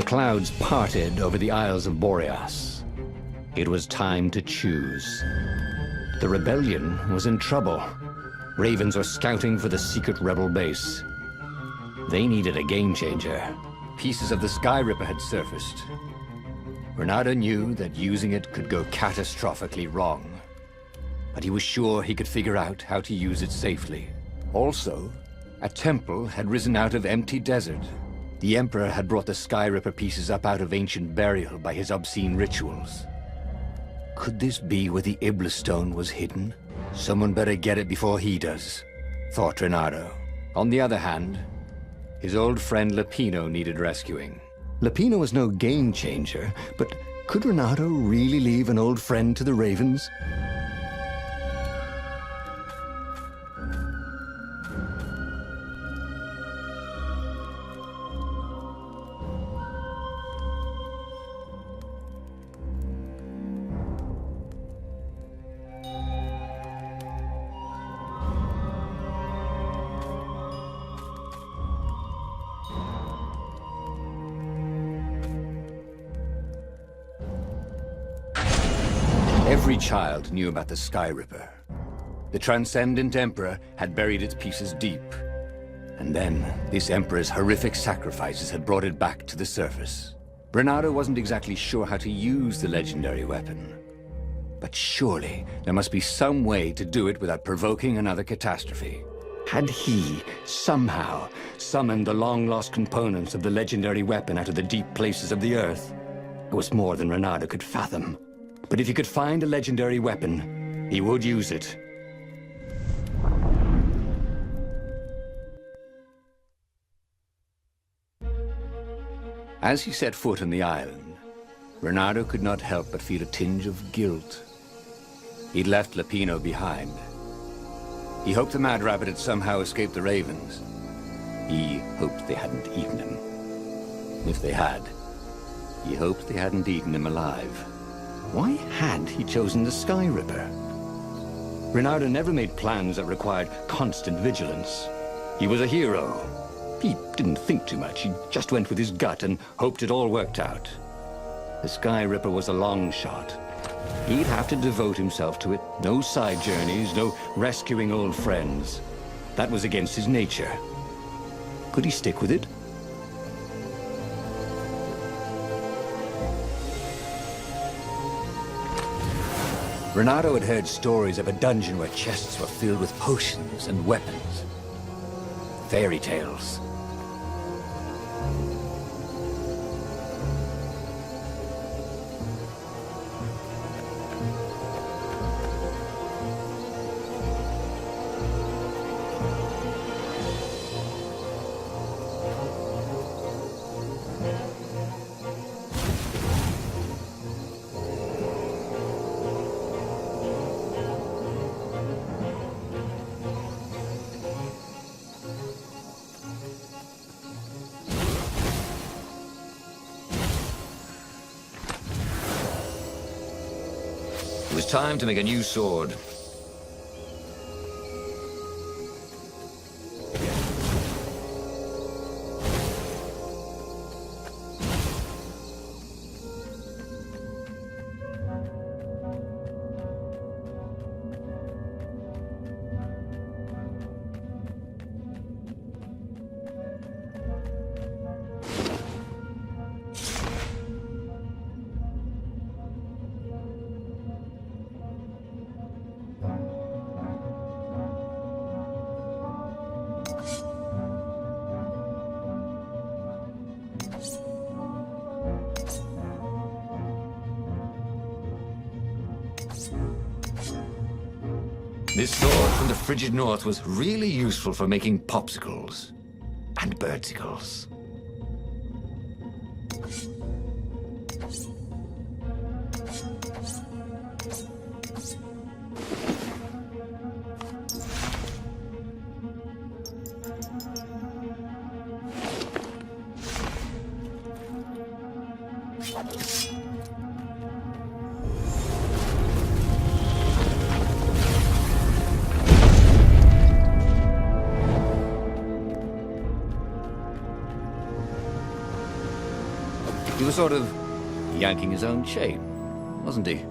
The clouds parted over the Isles of Boreas. It was time to choose. The rebellion was in trouble. Ravens were scouting for the secret rebel base. They needed a game changer. Pieces of the Skyripper had surfaced. Reynardo knew that using it could go catastrophically wrong. But he was sure he could figure out how to use it safely. Also, a temple had risen out of empty desert. The Emperor had brought the Skyripper pieces up out of ancient burial by his obscene rituals. Could this be where the Iblis stone was hidden? Someone better get it before he does, thought Reynardo. On the other hand, his old friend Lapino needed rescuing. Lapino was no game changer, but could Reynardo really leave an old friend to the Ravens? Every child knew about the Skyripper. The Transcendent Emperor had buried its pieces deep. And then, this Emperor's horrific sacrifices had brought it back to the surface. Reynardo wasn't exactly sure how to use the legendary weapon. But surely, there must be some way to do it without provoking another catastrophe. Had he, somehow, summoned the long-lost components of the legendary weapon out of the deep places of the Earth? It was more than Reynardo could fathom. But if he could find a legendary weapon, he would use it. As he set foot on the island, Reynardo could not help but feel a tinge of guilt. He'd left Lapino behind. He hoped the Mad Rabbit had somehow escaped the Ravens. He hoped they hadn't eaten him. If they had, he hoped they hadn't eaten him alive. Why had he chosen the Skyripper? Reynardo never made plans that required constant vigilance. He was a hero. He didn't think too much. He just went with his gut and hoped it all worked out. The Skyripper was a long shot. He'd have to devote himself to it. No side journeys, no rescuing old friends. That was against his nature. Could he stick with it? Reynardo had heard stories of a dungeon where chests were filled with potions and weapons. Fairy tales. It was time to make a new sword. This sword from the frigid north was really useful for making popsicles and birdsicles. He was sort of yanking his own chain, wasn't he?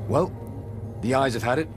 Well, the eyes have had it.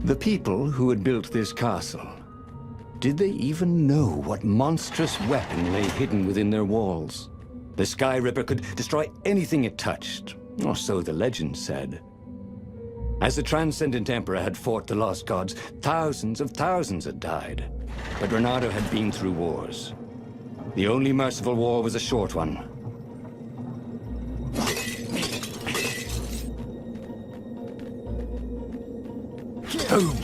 The people who had built this castle, did they even know what monstrous weapon lay hidden within their walls? The Skyripper could destroy anything it touched, or so the legend said. As the Transcendent Emperor had fought the lost gods, thousands of thousands had died. But Reynardo had been through wars. The only merciful war was a short one. Boom!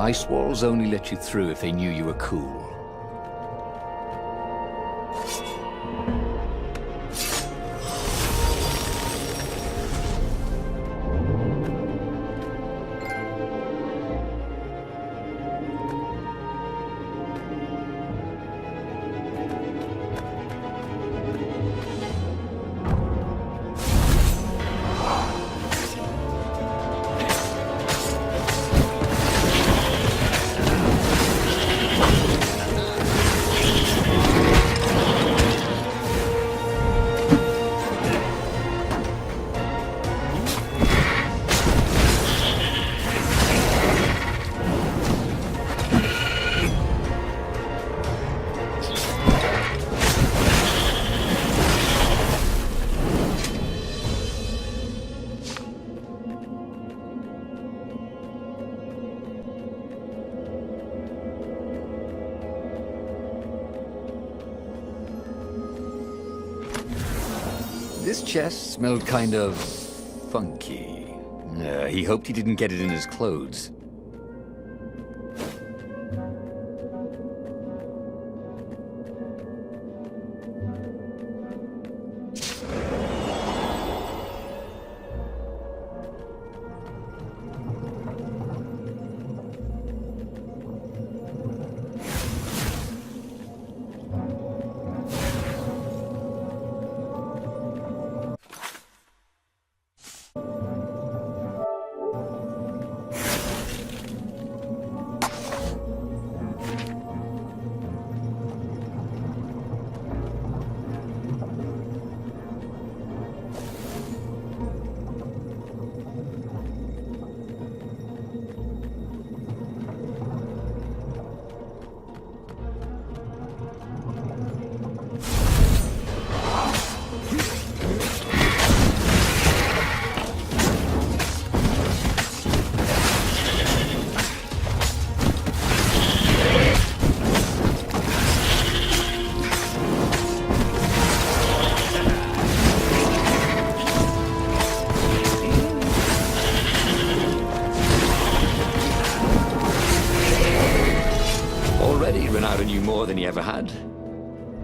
Ice walls only let you through if they knew you were cool. This chest smelled kind of funky. He hoped he didn't get it in his clothes. Reynardo knew more than he ever had.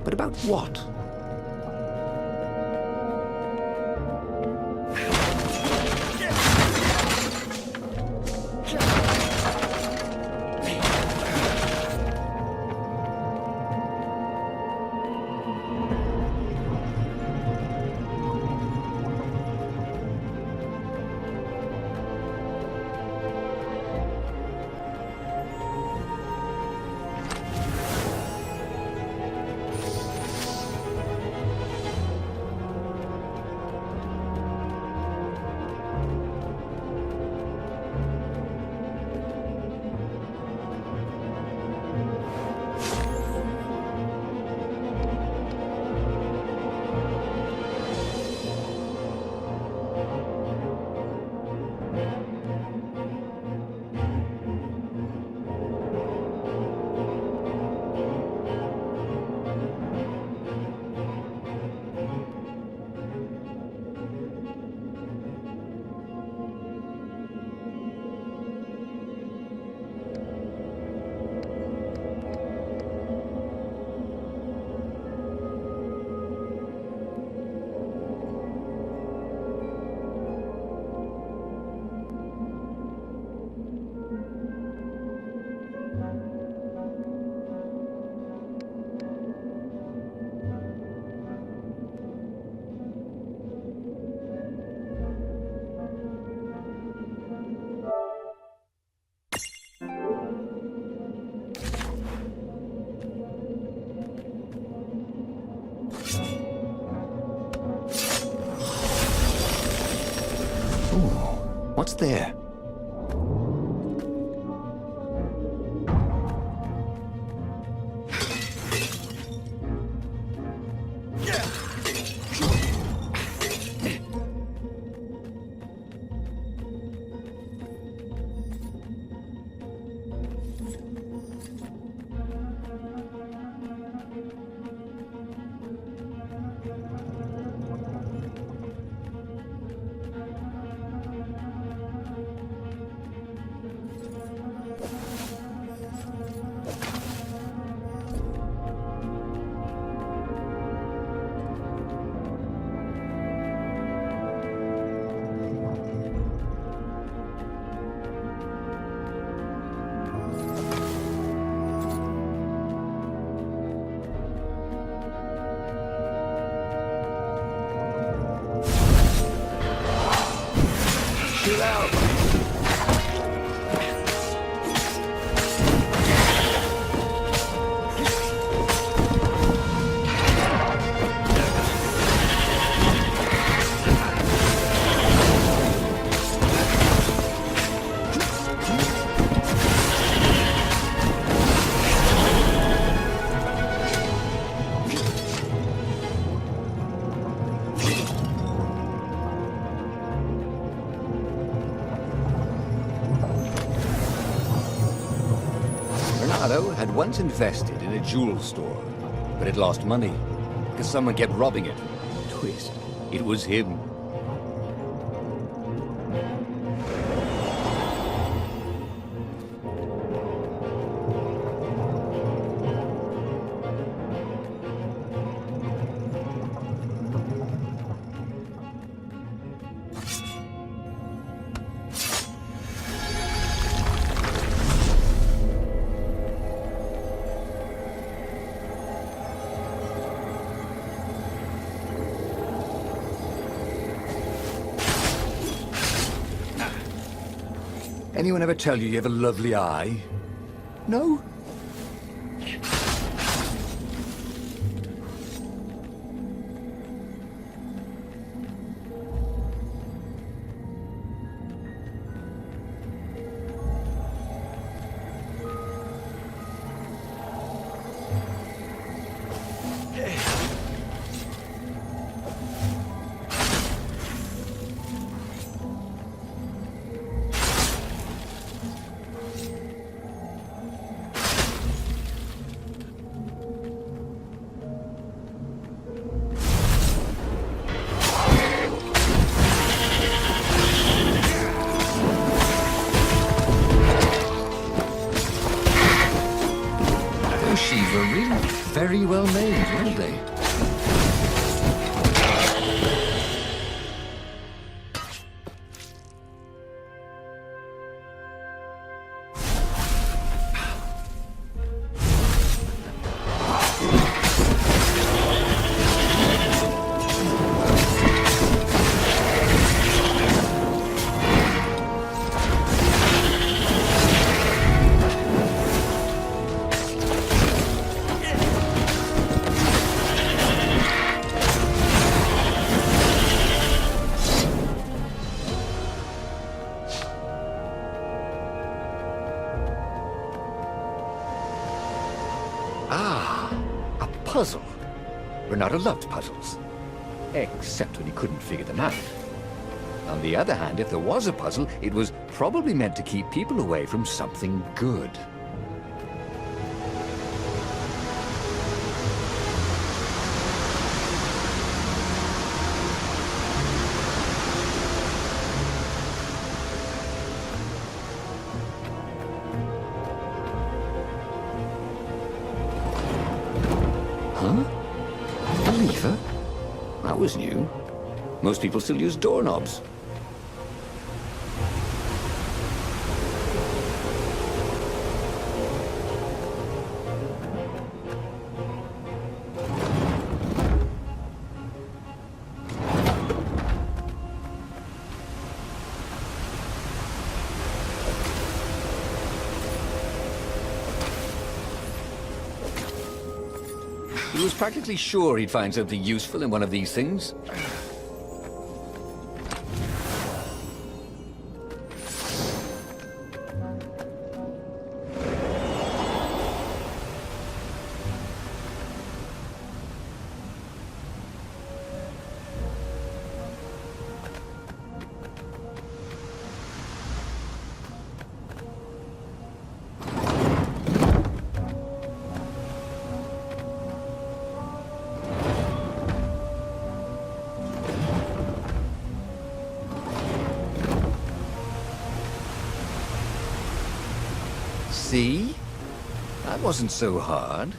But about what? What's there? Chill out. Reynardo had once invested in a jewel store, but it lost money because someone kept robbing it. Twist, it was him. Anyone ever tell you have a lovely eye? No? really very well made, weren't they? A puzzle. Reynardo loved puzzles. Except when he couldn't figure them out. On the other hand, if there was a puzzle, it was probably meant to keep people away from something good. Huh? A lever? That was new. Most people still use doorknobs. He was practically sure he'd find something useful in one of these things. See? That wasn't so hard.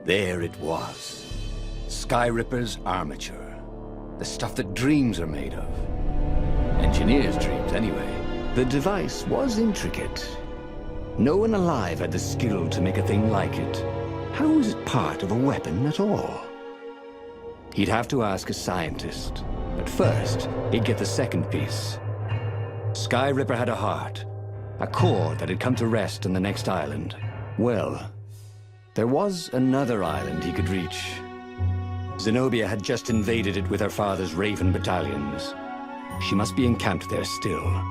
There it was. Skyripper's armature. The stuff that dreams are made of. Engineers' dreams, anyway. The device was intricate. No one alive had the skill to make a thing like it. How was it part of a weapon at all? He'd have to ask a scientist. But first, he'd get the second piece. Skyripper had a heart, a core that had come to rest on the next island. Well, there was another island he could reach. Zenobia had just invaded it with her father's Raven battalions. She must be encamped there still.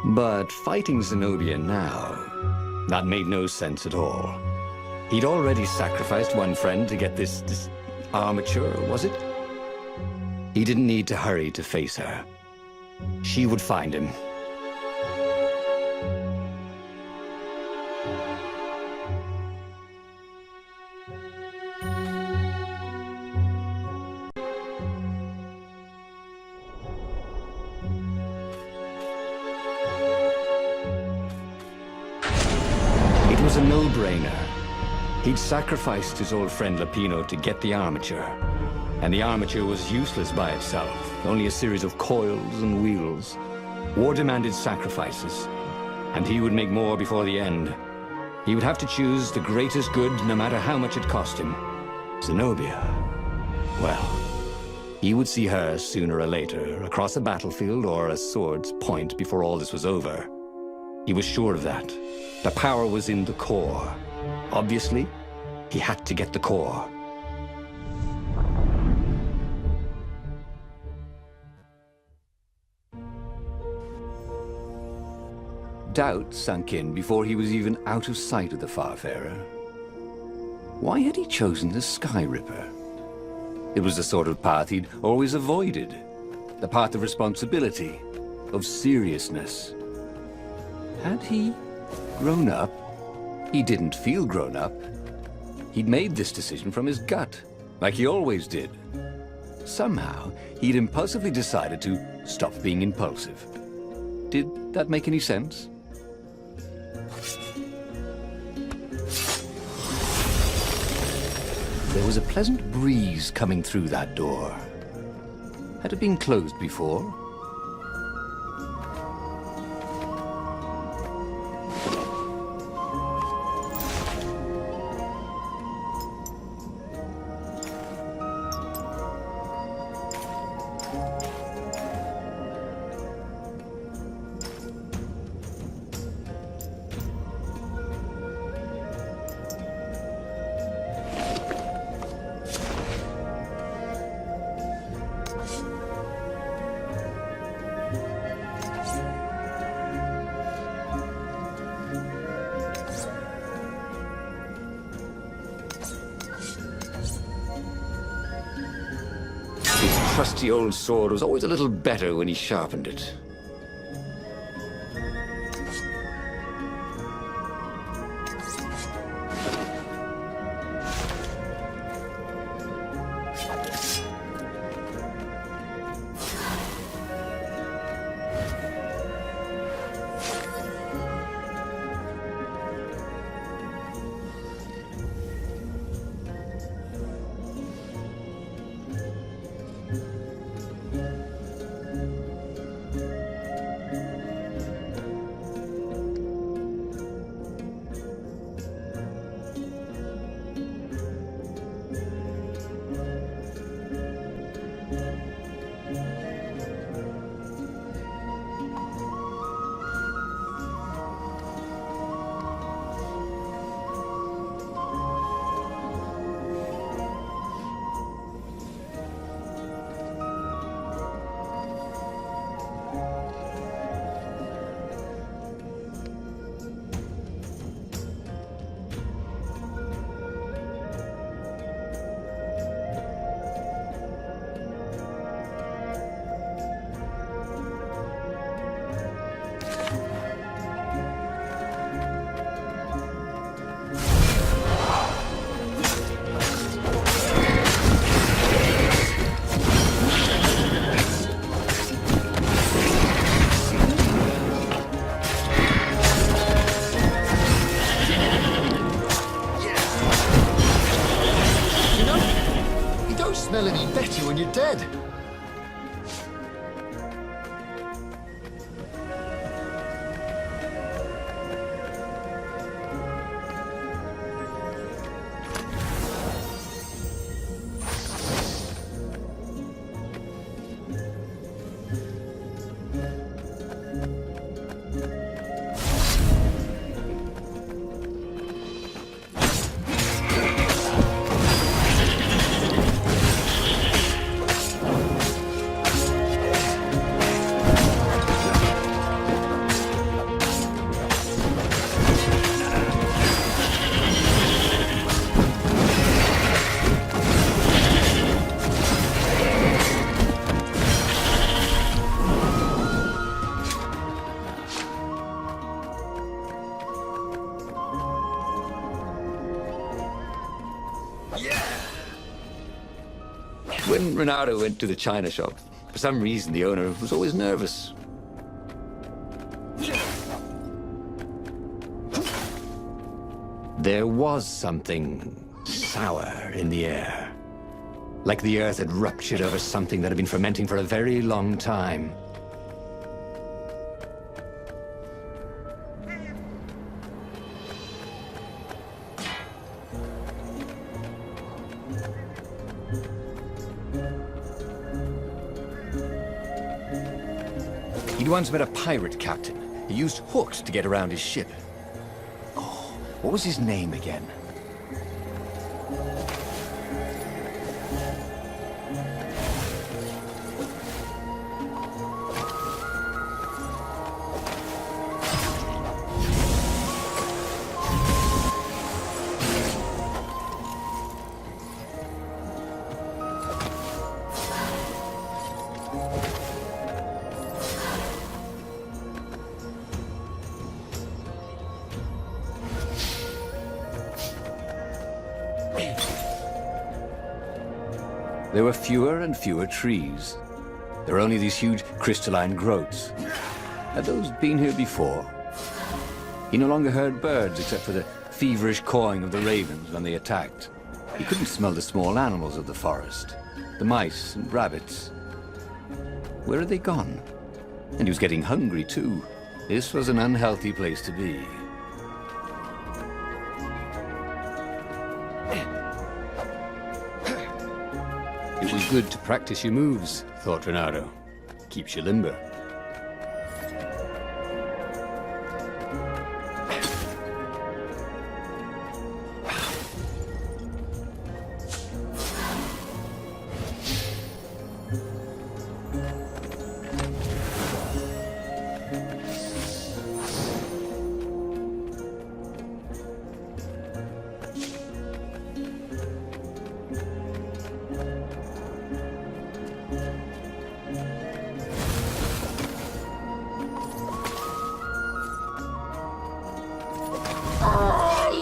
But fighting Zenobia now, that made no sense at all. He'd already sacrificed one friend to get this armature, was it? He didn't need to hurry to face her. She would find him. It was a no-brainer. He'd sacrificed his old friend Lapino to get the armature. And the armature was useless by itself, only a series of coils and wheels. War demanded sacrifices, and he would make more before the end. He would have to choose the greatest good, no matter how much it cost him. Zenobia. Well, he would see her sooner or later, across a battlefield or a sword's point before all this was over. He was sure of that. The power was in the core. Obviously, he had to get the core. Doubt sunk in before he was even out of sight of the Farfarer. Why had he chosen the Skyripper? It was the sort of path he'd always avoided. The path of responsibility, of seriousness. Had he grown up? He didn't feel grown up. He'd made this decision from his gut, like he always did. Somehow, he'd impulsively decided to stop being impulsive. Did that make any sense? There was a pleasant breeze coming through that door. Had it been closed before? His trusty old sword was always a little better when he sharpened it. Smell any better when you're dead. When Reynardo went to the china shop, for some reason the owner was always nervous. There was something sour in the air. Like the earth had ruptured over something that had been fermenting for a very long time. He'd once met a pirate captain. He used hooks to get around his ship. Oh, what was his name again? There were fewer and fewer trees. There were only these huge crystalline growths. Had those been here before? He no longer heard birds except for the feverish cawing of the ravens when they attacked. He couldn't smell the small animals of the forest, the mice and rabbits. Where had they gone? And he was getting hungry too. This was an unhealthy place to be. It was good to practice your moves, thought Reynardo. Keeps you limber.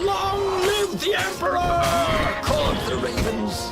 Long live the Emperor! Called the ravens.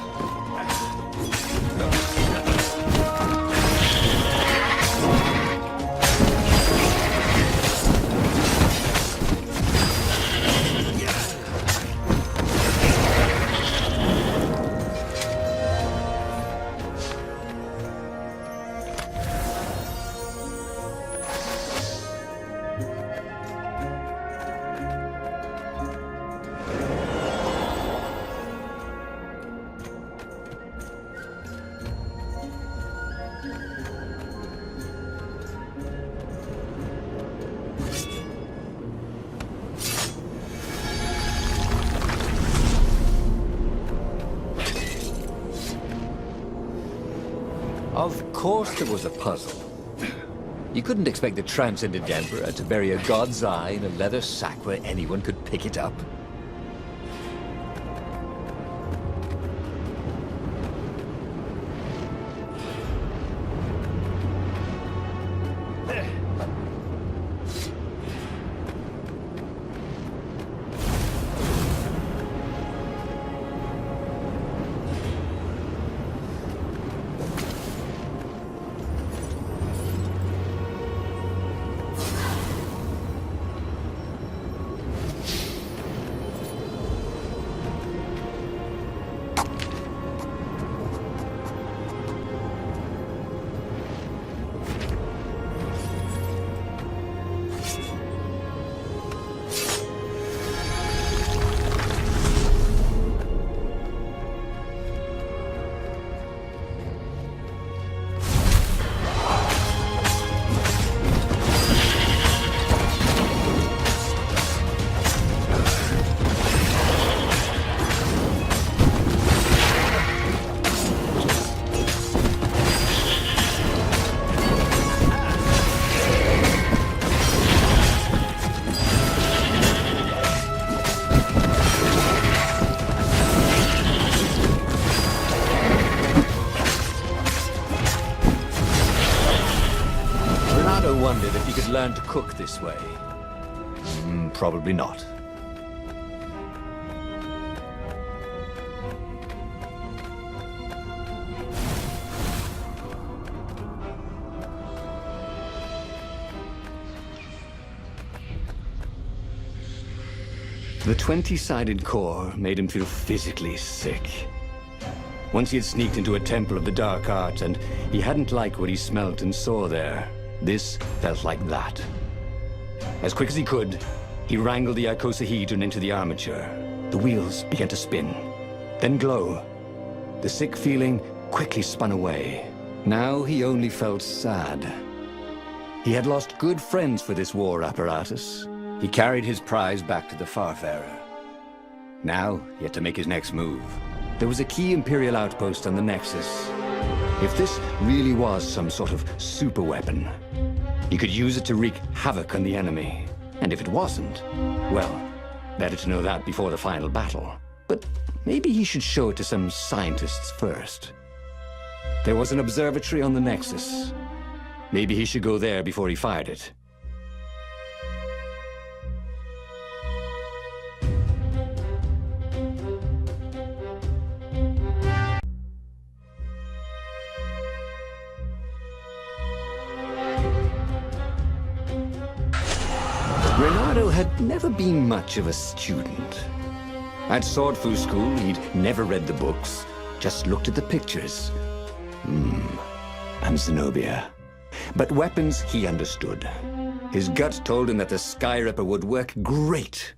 Of course there was a puzzle. You couldn't expect the transcendent Emperor to bury a god's eye in a leather sack where anyone could pick it up. Wondered if he could learn to cook this way. Probably not. The 20-sided core made him feel physically sick. Once he had sneaked into a temple of the dark art, and he hadn't liked what he smelt and saw there. This felt like that. As quick as he could, he wrangled the icosahedron into the armature. The wheels began to spin, then glow. The sick feeling quickly spun away. Now he only felt sad. He had lost good friends for this war apparatus. He carried his prize back to the Farfarer. Now he had to make his next move. There was a key Imperial outpost on the Nexus. If this really was some sort of super weapon, he could use it to wreak havoc on the enemy. And if it wasn't, well, better to know that before the final battle. But maybe he should show it to some scientists first. There was an observatory on the Nexus. Maybe he should go there before he fired it. Reynardo had never been much of a student. At Swordfu school, he'd never read the books, just looked at the pictures. And Zenobia. But weapons he understood. His gut told him that the Skyripper would work great.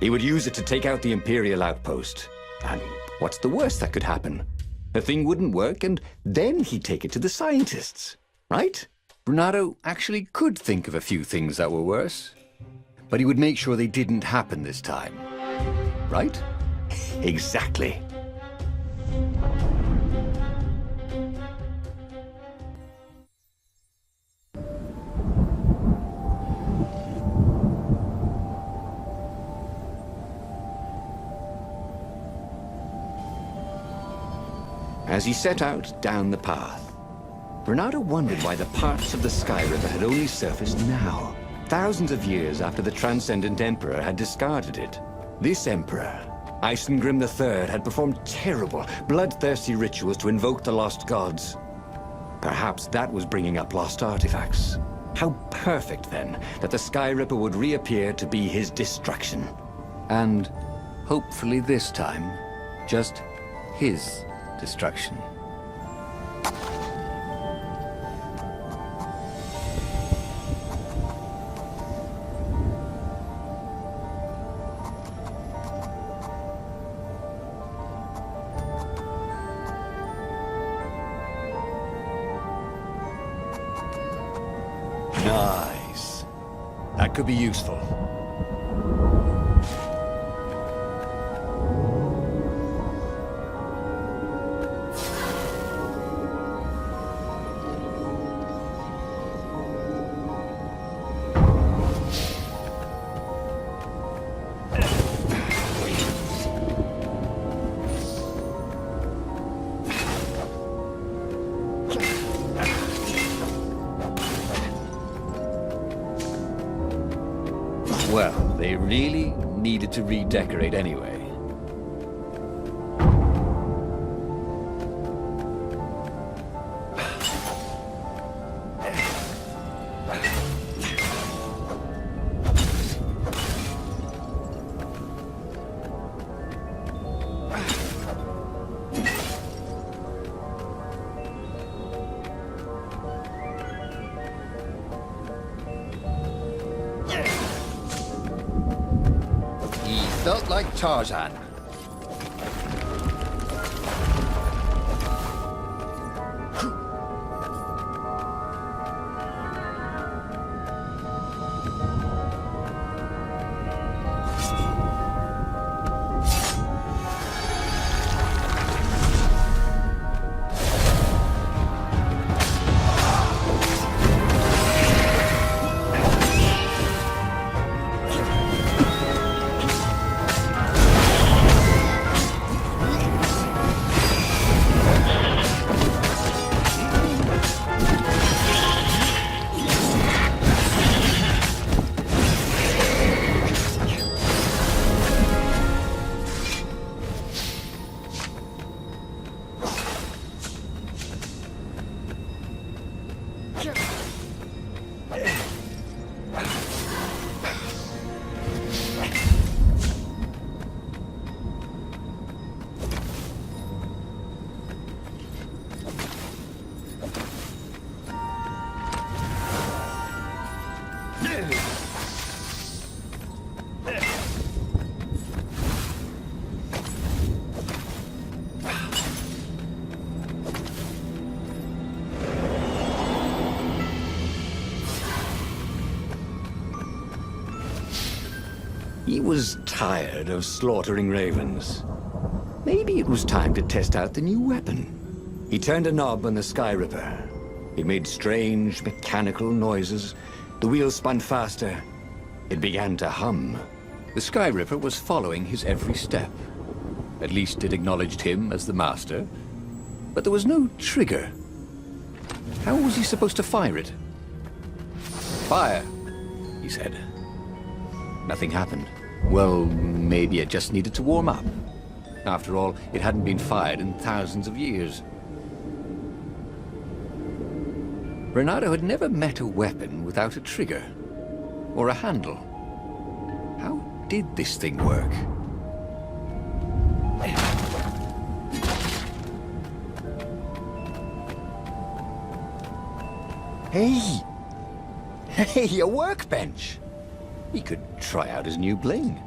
He would use it to take out the Imperial outpost. And what's the worst that could happen? The thing wouldn't work, and then he'd take it to the scientists, right? Reynardo actually could think of a few things that were worse. But he would make sure they didn't happen this time. Right? Exactly. As he set out down the path, Reynardo wondered why the parts of the Skyripper had only surfaced now, thousands of years after the Transcendent Emperor had discarded it. This Emperor, Isengrim III, had performed terrible, bloodthirsty rituals to invoke the lost gods. Perhaps that was bringing up lost artifacts. How perfect, then, that the Skyripper would reappear to be his destruction. And hopefully this time, just his destruction. Nice. That could be useful. Well, they really needed to redecorate anyway. Felt like Tarzan. He was tired of slaughtering ravens. Maybe it was time to test out the new weapon. He turned a knob on the Skyripper. It made strange, mechanical noises. The wheels spun faster. It began to hum. The Skyripper was following his every step. At least it acknowledged him as the master. But there was no trigger. How was he supposed to fire it? Fire, he said. Nothing happened. Well, maybe it just needed to warm up. After all, it hadn't been fired in thousands of years. Reynardo had never met a weapon without a trigger. Or a handle. How did this thing work? Hey! Hey, a workbench! He could try out his new bling.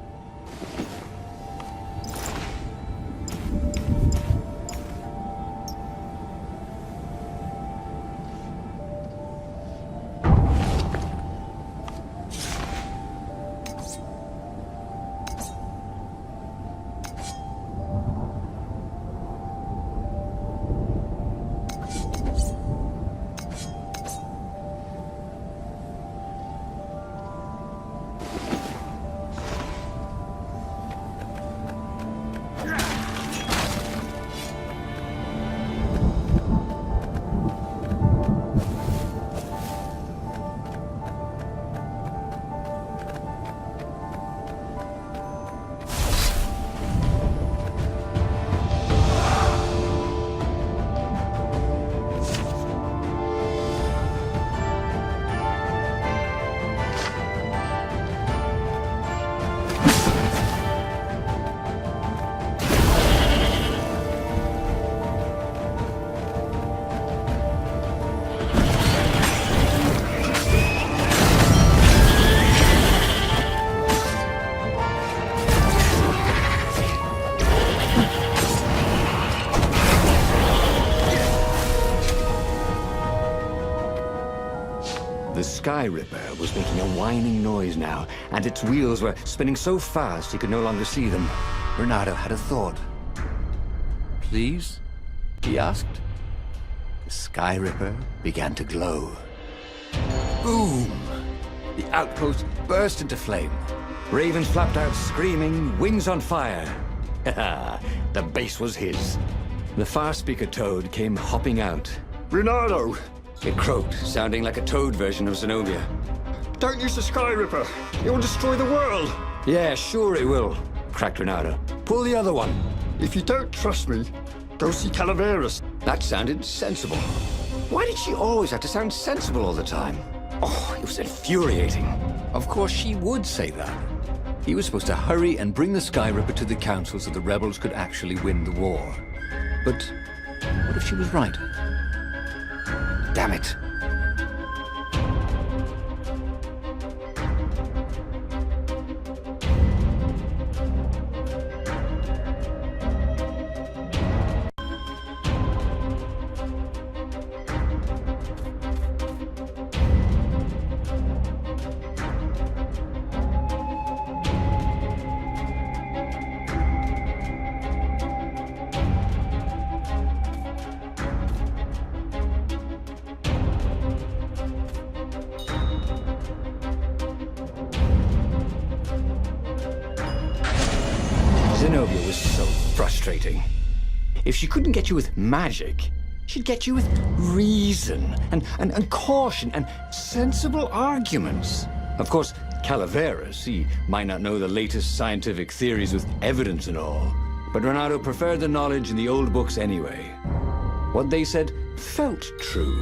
The Skyripper was making a whining noise now, and its wheels were spinning so fast he could no longer see them. Reynardo had a thought. "Please?" he asked. The Skyripper began to glow. Boom! The outpost burst into flame. Ravens flapped out screaming, wings on fire. The base was his. The far-speaker toad came hopping out. Reynardo! It croaked, sounding like a toad version of Zenobia. Don't use the Skyripper! It will destroy the world! Yeah, sure it will, cracked Reynardo. Pull the other one. If you don't trust me, go see Calaveras. That sounded sensible. Why did she always have to sound sensible all the time? Oh, it was infuriating. Of course she would say that. He was supposed to hurry and bring the Skyripper to the council so the rebels could actually win the war. But what if she was right? Damn it. Zenobia was so frustrating. If she couldn't get you with magic, she'd get you with reason and caution and sensible arguments. Of course, Calaveras, he might not know the latest scientific theories with evidence and all, but Reynardo preferred the knowledge in the old books anyway. What they said felt true,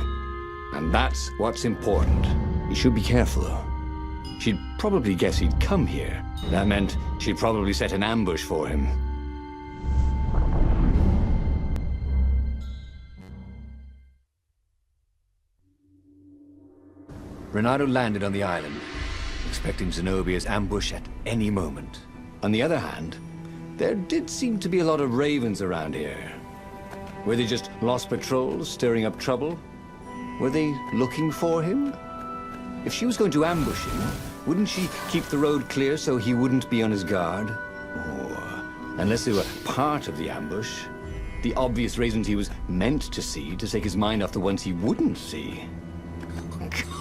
and that's what's important. You should be careful, though. She'd probably guess he'd come here. That meant she'd probably set an ambush for him. Reynardo landed on the island, expecting Zenobia's ambush at any moment. On the other hand, there did seem to be a lot of ravens around here. Were they just lost patrols stirring up trouble? Were they looking for him? If she was going to ambush him, Wouldn't she keep the road clear so he wouldn't be on his guard? Or, unless they were part of the ambush, the obvious reasons he was meant to see to take his mind off the ones he wouldn't see.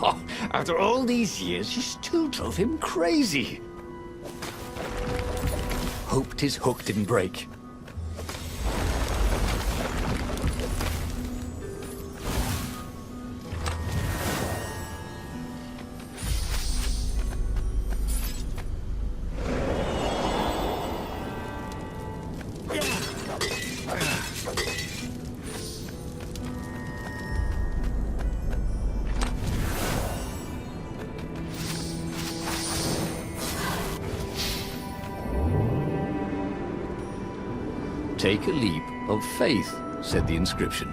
God, after all these years, she still drove him crazy. Hoped his hook didn't break. Take a leap of faith, said the inscription.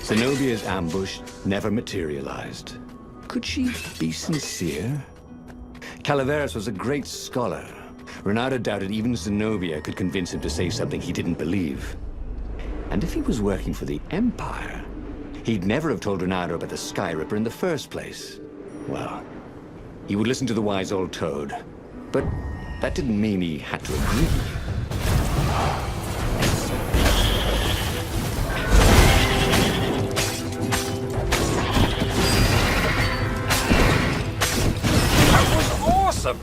Zenobia's ambush never materialized. Could she be sincere? Calaveras was a great scholar. Reynardo doubted even Zenobia could convince him to say something he didn't believe. And if he was working for the Empire, he'd never have told Reynardo about the Skyripper in the first place. Well, he would listen to the wise old toad. But that didn't mean he had to agree. That was awesome!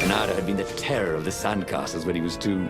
Reynardo had been the terror of the sandcastles when he was two.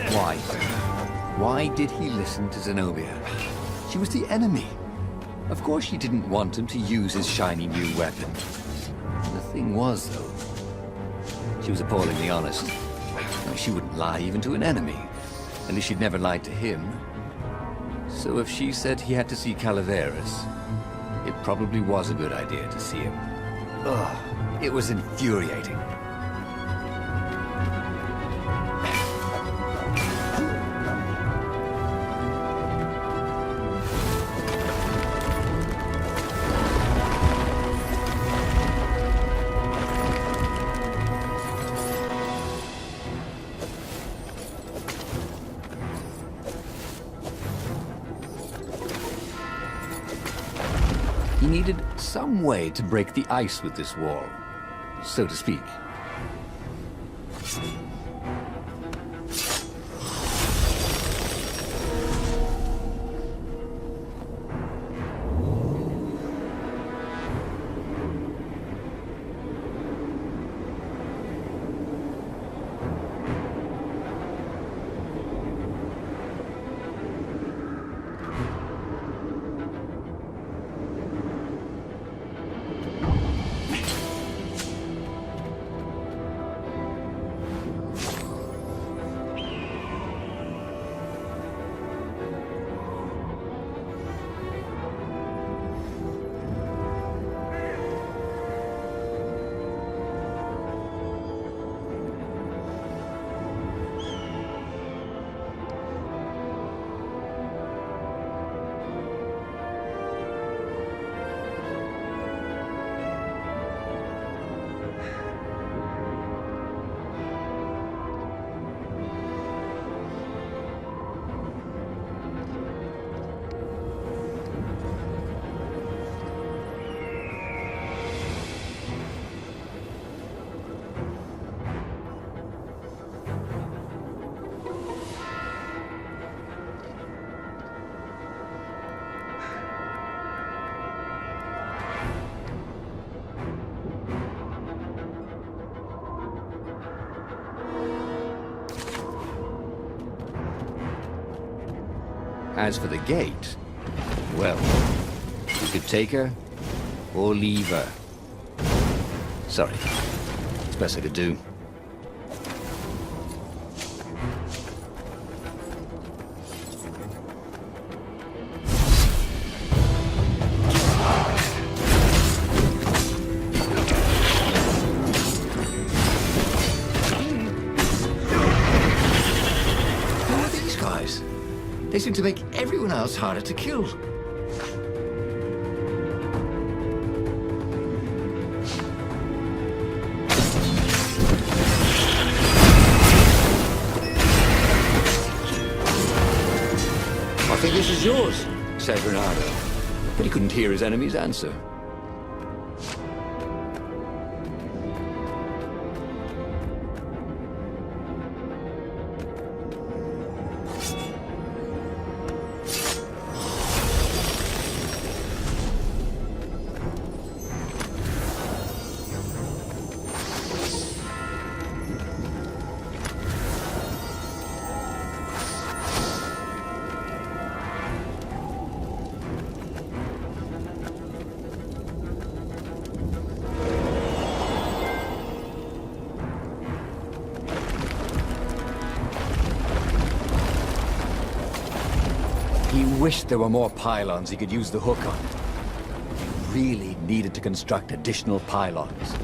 Why? Why did he listen to Zenobia? She She was the enemy. Of course she didn't want him to use his shiny new weapon. The thing was, though, she was appallingly honest. She wouldn't lie even to an enemy. At least she'd never lied to him. So if she said he had to see Calaveras, it probably was a good idea to see him. Ugh, it was infuriating. He needed some way to break the ice with this wall, so to speak. As for the gate, well, you could take her or leave her. Sorry, it's best I could do. Who are these guys? They seem to make everyone else harder to kill. I think this is yours, said Reynardo, but he couldn't hear his enemy's answer. He wished there were more pylons he could use the hook on. He really needed to construct additional pylons.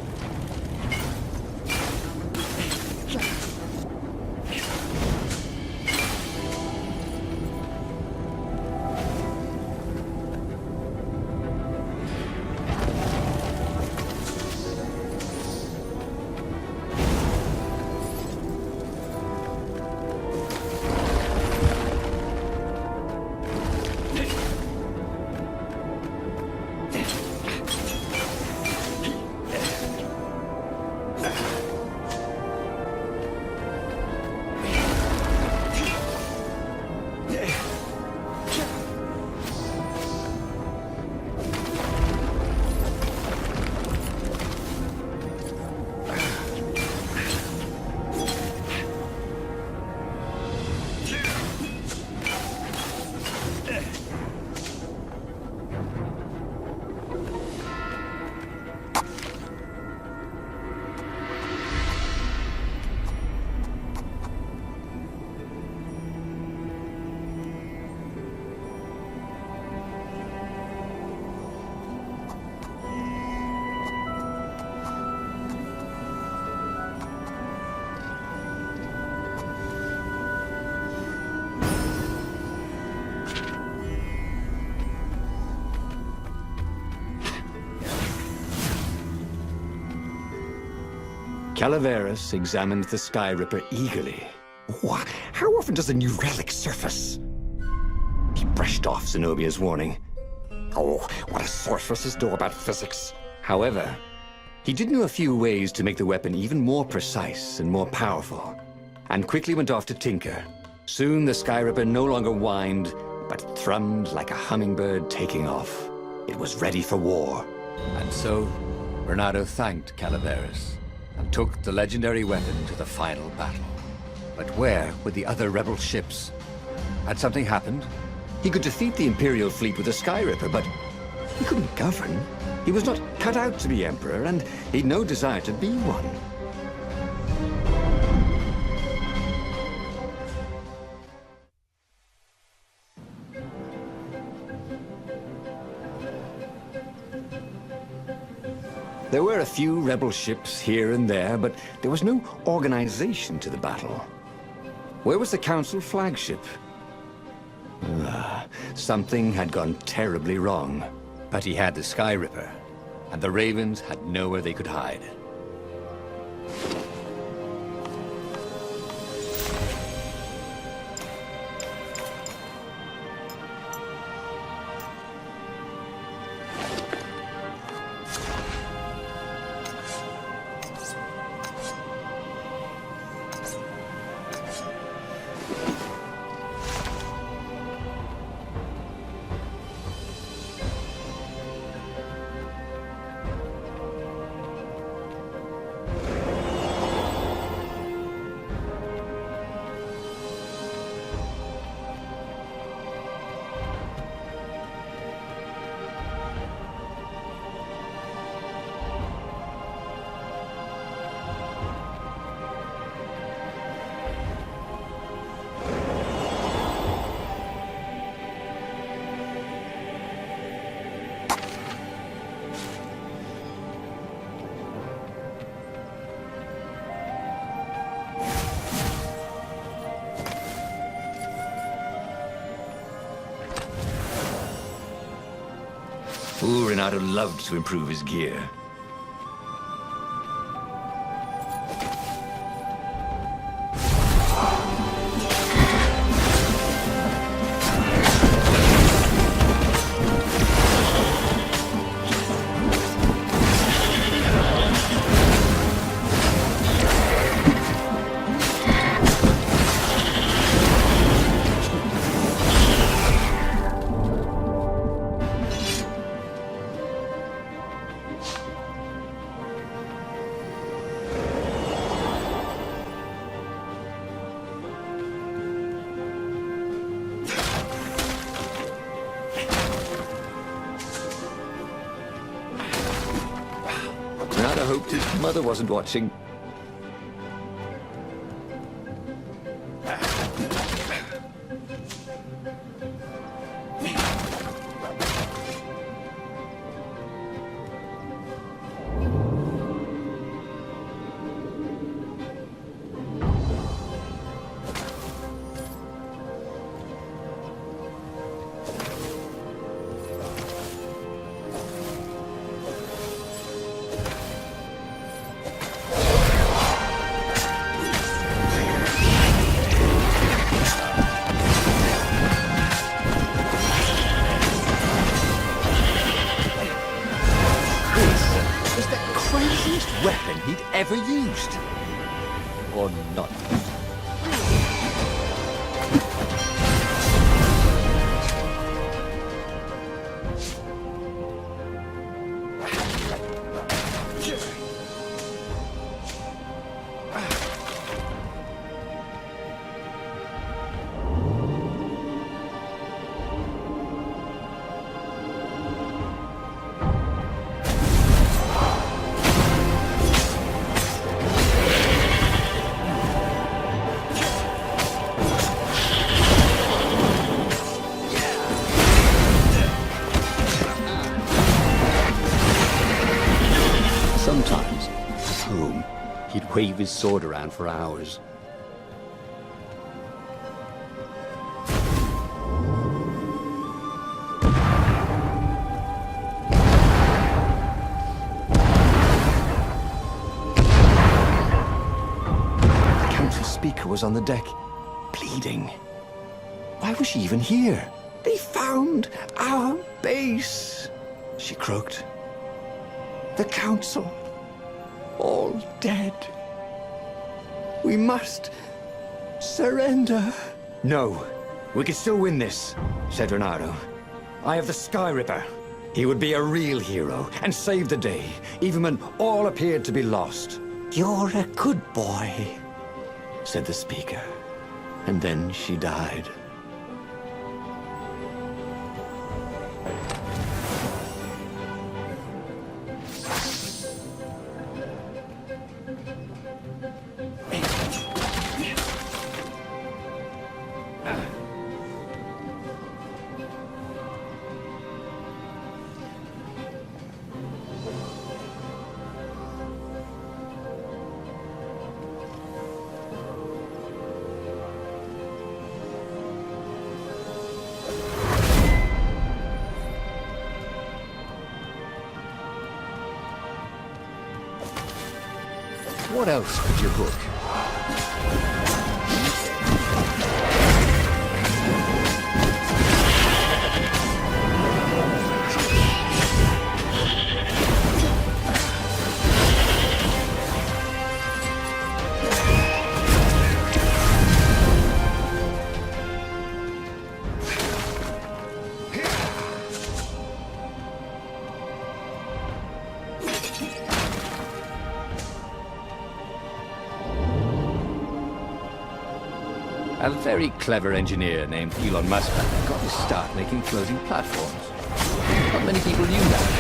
Calaveras examined the Skyripper eagerly. What? How often does a new relic surface? He brushed off Zenobia's warning. Oh, what do sorceresses know about physics? However, he did know a few ways to make the weapon even more precise and more powerful, and quickly went off to tinker. Soon the Skyripper no longer whined, but thrummed like a hummingbird taking off. It was ready for war. And so, Reynardo thanked Calaveras and took the legendary weapon to the final battle. But where were the other rebel ships? Had something happened? He could defeat the Imperial fleet with a Skyripper, but he couldn't govern. He was not cut out to be Emperor, and he'd no desire to be one. There were a few rebel ships here and there, but there was no organization to the battle. Where was the Council flagship? Something had gone terribly wrong. But he had the Skyripper, and the Ravens had nowhere they could hide. Ooh, Reynardo loved to improve his gear. Reynardo hoped his mother wasn't watching. Weapon he'd ever used. Or not used. Sometimes, at home, he'd wave his sword around for hours. council speaker was on the deck, bleeding. Why was she even here? They found our base, she croaked. The council, all dead. We must surrender. No, we can still win this, said Reynardo. I have the Skyripper. He would be a real hero and save the day, even when all appeared to be lost. You're a good boy, said the speaker. And then she died. What else could you book? A very clever engineer named Elon Musk got his start making floating platforms. Not many people knew that.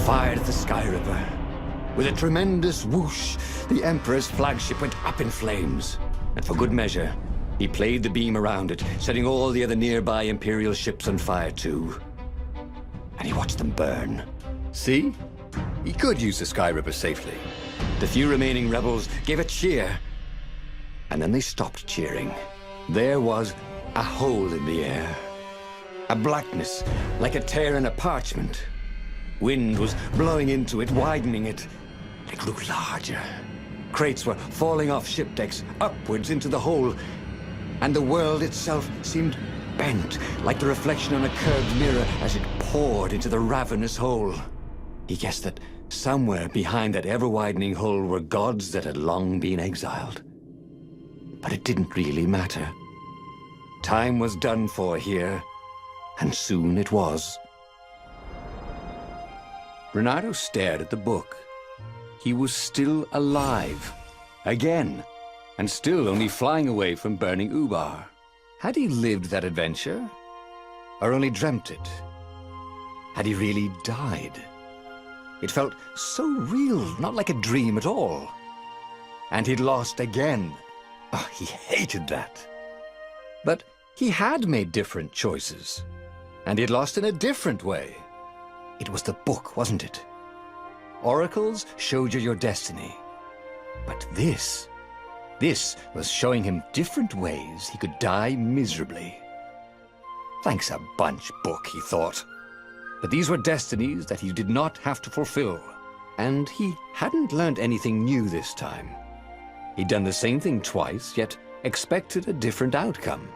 Fired at the Skyripper. With a tremendous whoosh, the Emperor's flagship went up in flames. And for good measure, he played the beam around it, setting all the other nearby Imperial ships on fire too. And he watched them burn. See? He could use the Skyripper safely. The few remaining rebels gave a cheer. And then they stopped cheering. There was a hole in the air. A blackness, like a tear in a parchment. Wind was blowing into it, widening it. It grew larger. Crates were falling off ship decks, upwards into the hole. And the world itself seemed bent, like the reflection on a curved mirror as it poured into the ravenous hole. He guessed that somewhere behind that ever-widening hole were gods that had long been exiled. But it didn't really matter. Time was done for here, and soon it was. Reynardo stared at the book. He was still alive. Again. And still only flying away from burning Ubar. Had he lived that adventure? Or only dreamt it? Had he really died? It felt so real, not like a dream at all. And he'd lost again. Oh, he hated that. But he had made different choices. And he'd lost in a different way. It was the book, wasn't it? Oracles showed you your destiny. But this This was showing him different ways he could die miserably. Thanks a bunch, book, he thought. But these were destinies that he did not have to fulfill. And he hadn't learned anything new this time. He'd done the same thing twice, yet expected a different outcome.